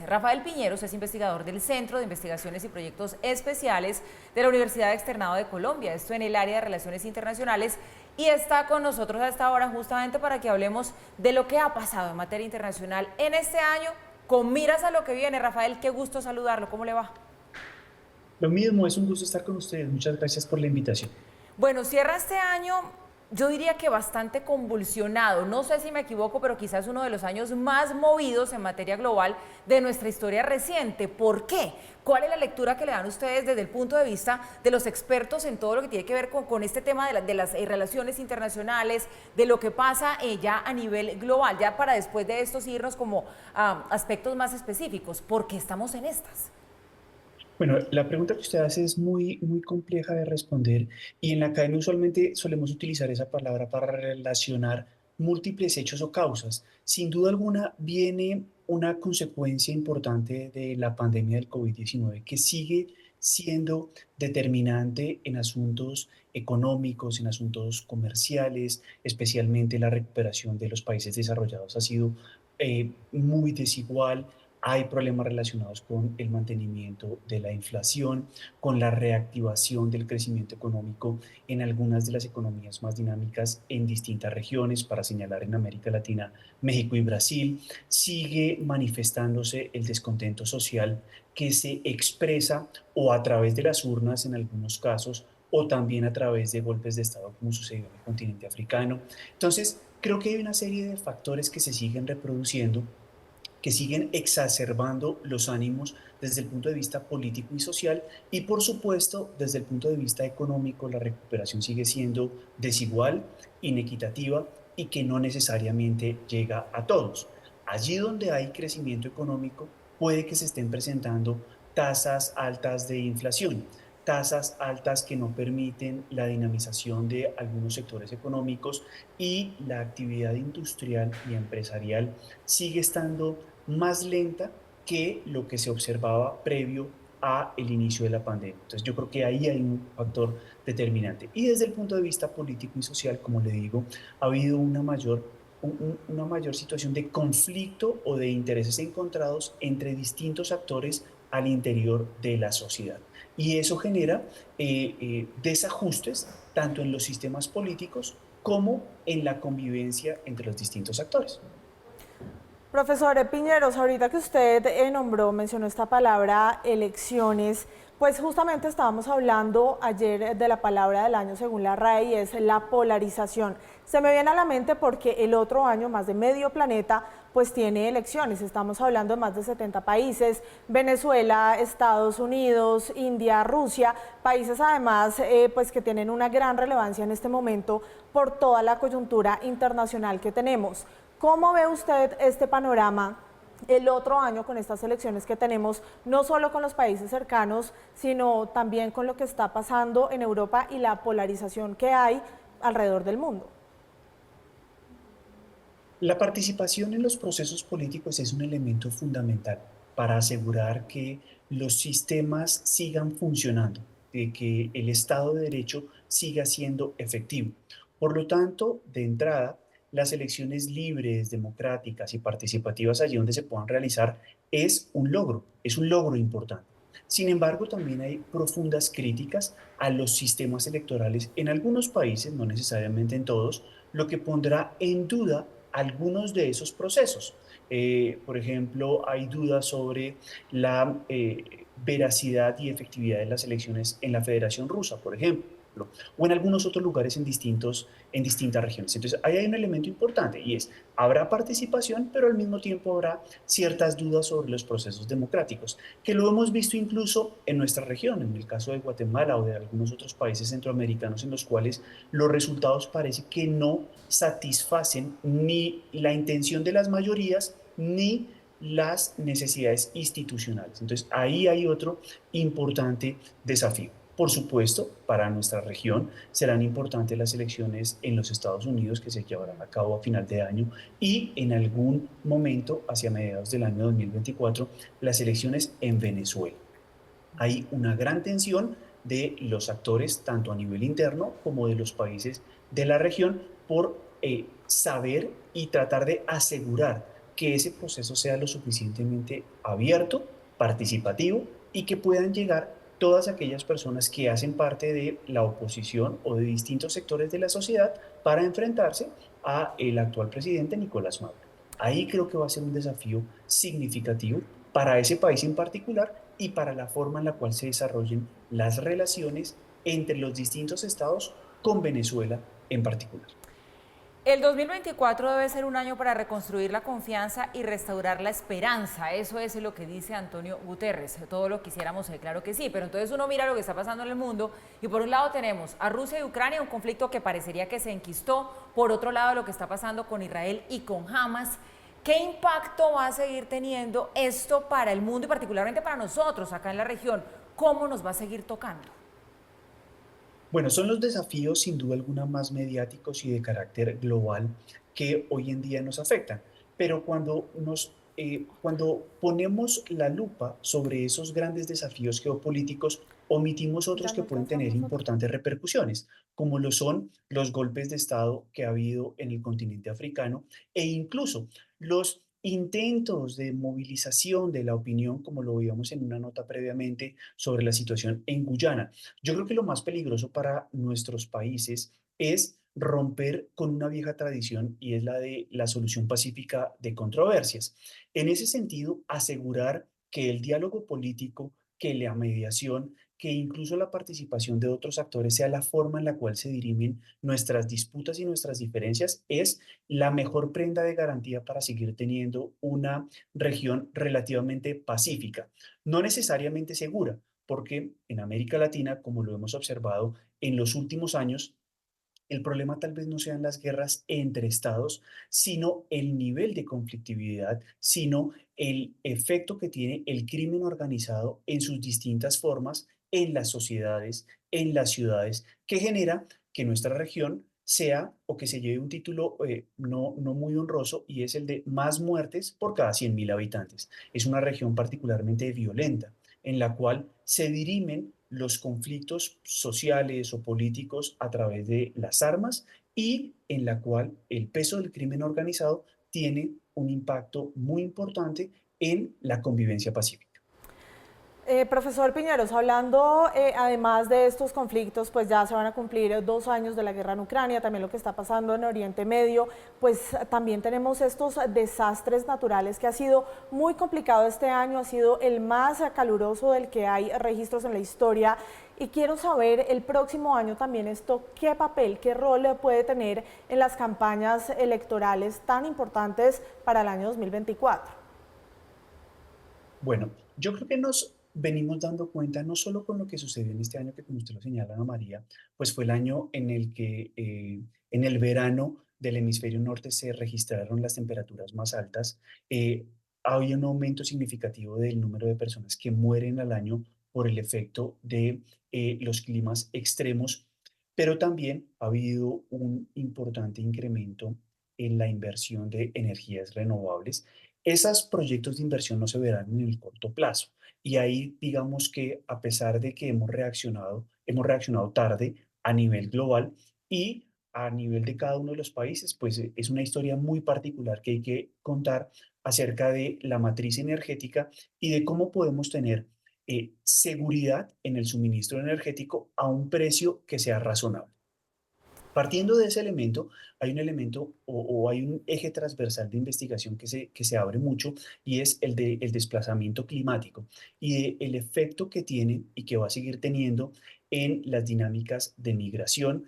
Rafael Piñeros es investigador del Centro de Investigaciones y Proyectos Especiales de la Universidad Externado de Colombia, esto en el área de Relaciones Internacionales, y está con nosotros a esta hora justamente para que hablemos de lo que ha pasado en materia internacional en este año, con miras a lo que viene. Rafael, qué gusto saludarlo, ¿cómo le va? Lo mismo, es un gusto estar con ustedes. Muchas gracias por la invitación. Bueno, cierra este año, yo diría que bastante convulsionado. No sé si me equivoco, pero quizás uno de los años más movidos en materia global de nuestra historia reciente. ¿Por qué? ¿Cuál es la lectura que le dan ustedes desde el punto de vista de los expertos en todo lo que tiene que ver con este tema de las relaciones internacionales, de lo que pasa ya a nivel global? Ya para después de estos irnos como a aspectos más específicos. ¿Por qué estamos en estas? Bueno, la pregunta que usted hace es muy compleja de responder y en la academia usualmente solemos utilizar esa palabra para relacionar múltiples hechos o causas. Sin duda alguna viene una consecuencia importante de la pandemia del COVID-19 que sigue siendo determinante en asuntos económicos, en asuntos comerciales, especialmente la recuperación de los países desarrollados ha sido muy desigual. Hay problemas relacionados con el mantenimiento de la inflación, con la reactivación del crecimiento económico en algunas de las economías más dinámicas en distintas regiones, para señalar en América Latina, México y Brasil. Sigue manifestándose el descontento social que se expresa o a través de las urnas en algunos casos o también a través de golpes de Estado como sucedió en el continente africano. Entonces, creo que hay una serie de factores que se siguen reproduciendo que siguen exacerbando los ánimos desde el punto de vista político y social y por supuesto desde el punto de vista económico la recuperación sigue siendo desigual, inequitativa y que no necesariamente llega a todos. Allí donde hay crecimiento económico puede que se estén presentando tasas altas de inflación, tasas altas que no permiten la dinamización de algunos sectores económicos y la actividad industrial y empresarial sigue estando más lenta que lo que se observaba previo a el inicio de la pandemia. Entonces yo creo que ahí hay un factor determinante. Y desde el punto de vista político y social, como le digo, ha habido una mayor situación de conflicto o de intereses encontrados entre distintos actores al interior de la sociedad. Y eso genera desajustes tanto en los sistemas políticos como en la convivencia entre los distintos actores. Profesor Piñeros, ahorita que usted mencionó esta palabra elecciones, pues justamente estábamos hablando ayer de la palabra del año según la RAE y es la polarización. Se me viene a la mente porque el otro año más de medio planeta pues tiene elecciones, estamos hablando de más de 70 países, Venezuela, Estados Unidos, India, Rusia, países además pues que tienen una gran relevancia en este momento por toda la coyuntura internacional que tenemos. ¿Cómo ve usted este panorama el otro año con estas elecciones que tenemos, no solo con los países cercanos, sino también con lo que está pasando en Europa y la polarización que hay alrededor del mundo? La participación en los procesos políticos es un elemento fundamental para asegurar que los sistemas sigan funcionando, de que el Estado de Derecho siga siendo efectivo. Por lo tanto, de entrada, las elecciones libres, democráticas y participativas allí donde se puedan realizar es un logro importante. Sin embargo, también hay profundas críticas a los sistemas electorales en algunos países, no necesariamente en todos, lo que pondrá en duda algunos de esos procesos. Por ejemplo, hay dudas sobre la veracidad y efectividad de las elecciones en la Federación Rusa, por ejemplo, o en algunos otros lugares en distintas regiones. Entonces, ahí hay un elemento importante y es, habrá participación, pero al mismo tiempo habrá ciertas dudas sobre los procesos democráticos, que lo hemos visto incluso en nuestra región, en el caso de Guatemala o de algunos otros países centroamericanos en los cuales los resultados parece que no satisfacen ni la intención de las mayorías ni las necesidades institucionales. Entonces, ahí hay otro importante desafío. Por supuesto, para nuestra región serán importantes las elecciones en los Estados Unidos que se llevarán a cabo a final de año y en algún momento, hacia mediados del año 2024, las elecciones en Venezuela. Hay una gran tensión de los actores, tanto a nivel interno como de los países de la región, por saber y tratar de asegurar que ese proceso sea lo suficientemente abierto, participativo y que puedan llegar todas aquellas personas que hacen parte de la oposición o de distintos sectores de la sociedad para enfrentarse a el actual presidente Nicolás Maduro. Ahí creo que va a ser un desafío significativo para ese país en particular y para la forma en la cual se desarrollen las relaciones entre los distintos estados con Venezuela en particular. El 2024 debe ser un año para reconstruir la confianza y restaurar la esperanza. Eso es lo que dice Antonio Guterres. Todo lo quisiéramos, claro que sí, pero entonces uno mira lo que está pasando en el mundo y por un lado tenemos a Rusia y Ucrania, un conflicto que parecería que se enquistó. Por otro lado, lo que está pasando con Israel y con Hamas. ¿Qué impacto va a seguir teniendo esto para el mundo y particularmente para nosotros acá en la región? ¿Cómo nos va a seguir tocando? Bueno, son los desafíos sin duda alguna más mediáticos y de carácter global que hoy en día nos afectan. Pero cuando ponemos la lupa sobre esos grandes desafíos geopolíticos, omitimos otros Ya que no pueden tener alcanzamos otro. importantes repercusiones, como lo son los golpes de Estado que ha habido en el continente africano e incluso los intentos de movilización de la opinión, como lo veíamos en una nota previamente sobre la situación en Guyana. Yo creo que lo más peligroso para nuestros países es romper con una vieja tradición y es la de la solución pacífica de controversias. En ese sentido, asegurar que el diálogo político, que la mediación, que incluso la participación de otros actores sea la forma en la cual se dirimen nuestras disputas y nuestras diferencias es la mejor prenda de garantía para seguir teniendo una región relativamente pacífica, no necesariamente segura, porque en América Latina, como lo hemos observado en los últimos años, el problema tal vez no sean las guerras entre estados, sino el nivel de conflictividad, sino el efecto que tiene el crimen organizado en sus distintas formas en las sociedades, en las ciudades, que genera que nuestra región sea o que se lleve un título no muy honroso y es el de más muertes por cada 100.000 habitantes. Es una región particularmente violenta en la cual se dirimen los conflictos sociales o políticos a través de las armas y en la cual el peso del crimen organizado tiene un impacto muy importante en la convivencia pacífica. Profesor Piñeros, hablando además de estos conflictos, pues ya se van a cumplir 2 años de la guerra en Ucrania, también lo que está pasando en Oriente Medio, pues también tenemos estos desastres naturales que ha sido muy complicado este año, ha sido el más caluroso del que hay registros en la historia. Y quiero saber el próximo año también esto, qué papel, qué rol puede tener en las campañas electorales tan importantes para el año 2024. Bueno, yo creo que nos venimos dando cuenta no solo con lo que sucedió en este año, que como usted lo señala, Ana María, pues fue el año en el que en el verano del hemisferio norte se registraron las temperaturas más altas. Había un aumento significativo del número de personas que mueren al año por el efecto de los climas extremos, pero también ha habido un importante incremento en la inversión de energías renovables. Esos proyectos de inversión no se verán en el corto plazo. Y ahí digamos que a pesar de que hemos reaccionado tarde a nivel global y a nivel de cada uno de los países, pues es una historia muy particular que hay que contar acerca de la matriz energética y de cómo podemos tener seguridad en el suministro energético a un precio que sea razonable. Partiendo de ese elemento, hay un elemento o hay un eje transversal de investigación que se abre mucho y es el del desplazamiento climático y el efecto que tiene y que va a seguir teniendo en las dinámicas de migración,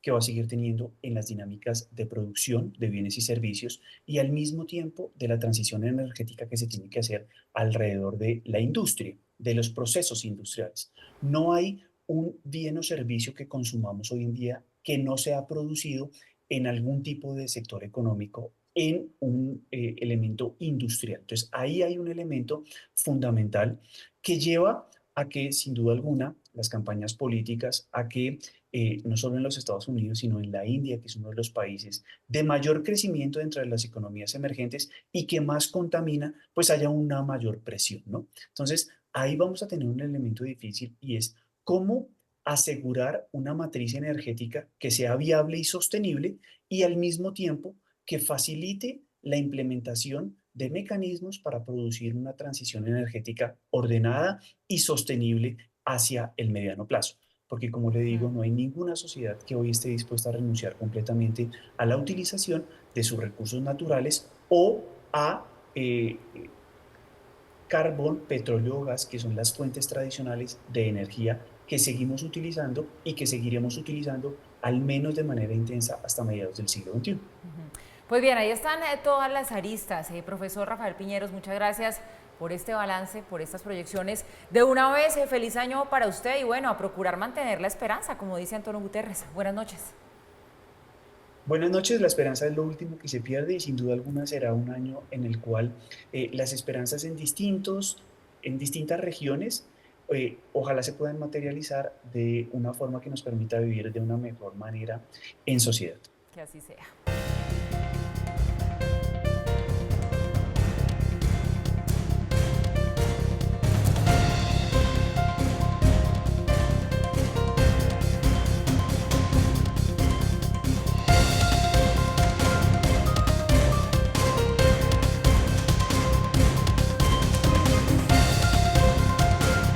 que va a seguir teniendo en las dinámicas de producción de bienes y servicios y al mismo tiempo de la transición energética que se tiene que hacer alrededor de la industria, de los procesos industriales. No hay un bien o servicio que consumamos hoy en día que no se ha producido en algún tipo de sector económico en un elemento industrial. Entonces, ahí hay un elemento fundamental que lleva a que, sin duda alguna, las campañas políticas, a que no solo en los Estados Unidos, sino en la India, que es uno de los países de mayor crecimiento dentro de las economías emergentes y que más contamina, pues haya una mayor presión, ¿no? Entonces, ahí vamos a tener un elemento difícil y es cómo asegurar una matriz energética que sea viable y sostenible y al mismo tiempo que facilite la implementación de mecanismos para producir una transición energética ordenada y sostenible hacia el mediano plazo. Porque como le digo, no hay ninguna sociedad que hoy esté dispuesta a renunciar completamente a la utilización de sus recursos naturales o a carbón, petróleo o gas, que son las fuentes tradicionales de energía que seguimos utilizando y que seguiremos utilizando al menos de manera intensa hasta mediados del siglo XXI. Pues bien, ahí están todas las aristas. Profesor Rafael Piñeros, muchas gracias por este balance, por estas proyecciones. De una vez, feliz año para usted y bueno, a procurar mantener la esperanza, como dice Antonio Guterres. Buenas noches. Buenas noches, la esperanza es lo último que se pierde y sin duda alguna será un año en el cual las esperanzas en distintas regiones ojalá se puedan materializar de una forma que nos permita vivir de una mejor manera en sociedad. Que así sea.